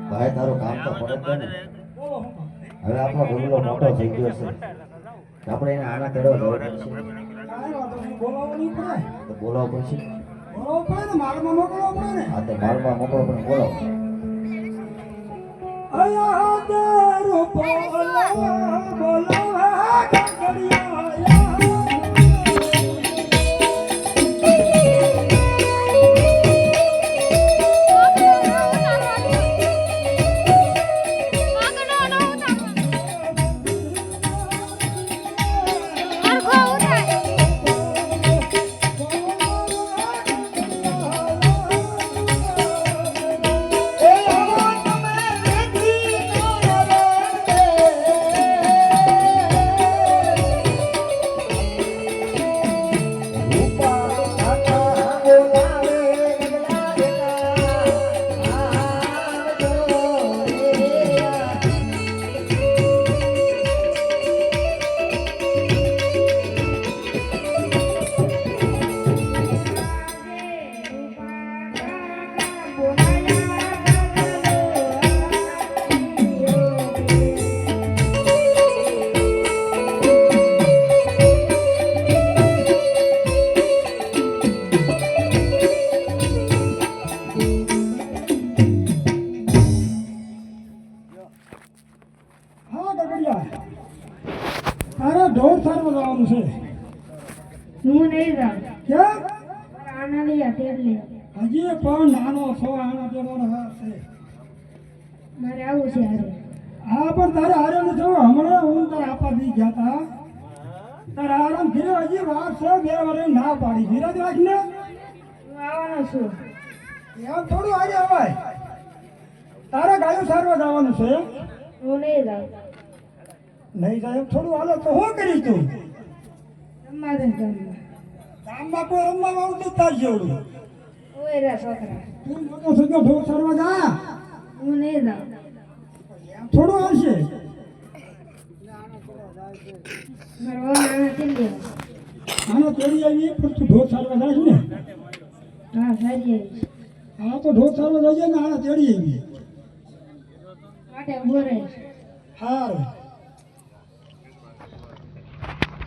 ભાઈ તારું કામ તો પડે જ ને. હવે આપણો ગમલો મોટો થઈ ગયો છે, આપણે એને આના તેડો જવો પડશે. તો બોલાવો પડશે. માલમાં મોકલવો પડે ને. હા તો માલમાં મોકલો પણ બોલો. અયા તારો બોલાવા ગગડિયા તારા ઢોર સારવા જવાનું છે. હું નહીં જાઉં. કેમ? આના લઈ તેડલે હજી પણ નાનો છો, આના જેવાનો છે. મારે આવું છે હારે. હા પણ તારે હારે ને જવું. હમણાં હું તારા આપા દી ગયા તા. તારા આરામ ઘીરે હજી વાર છે. 2 વર્ષ ના પાડી ધીરજ રાખને. હું આવવાનો છું. એમ થોડું હારે અવાય. તારે ગાયો સારવા જવાનું છે. હું નહીં જાઉં. નહીં જાય એમ થોડું હાલો તો શું કરીશ તું? રમવા દે ગામમાં. ગામમાં કોઈ રમવા આવતું તાર જેવડું. ઓય રે છોકરા. તું મોટો સગો ઢોર સારવા જા. હું નહીં જાઉં. એમ થોડું હાલશે. મારો આના તેડલે. આનો તેડી આવી પણ તું ઢોર સારવા જાય ને. હા સારી આવી. હા તો ઢોર સારવા જઈએ ને આના તેડી આવી. માટે ઉભો રહે. હારું.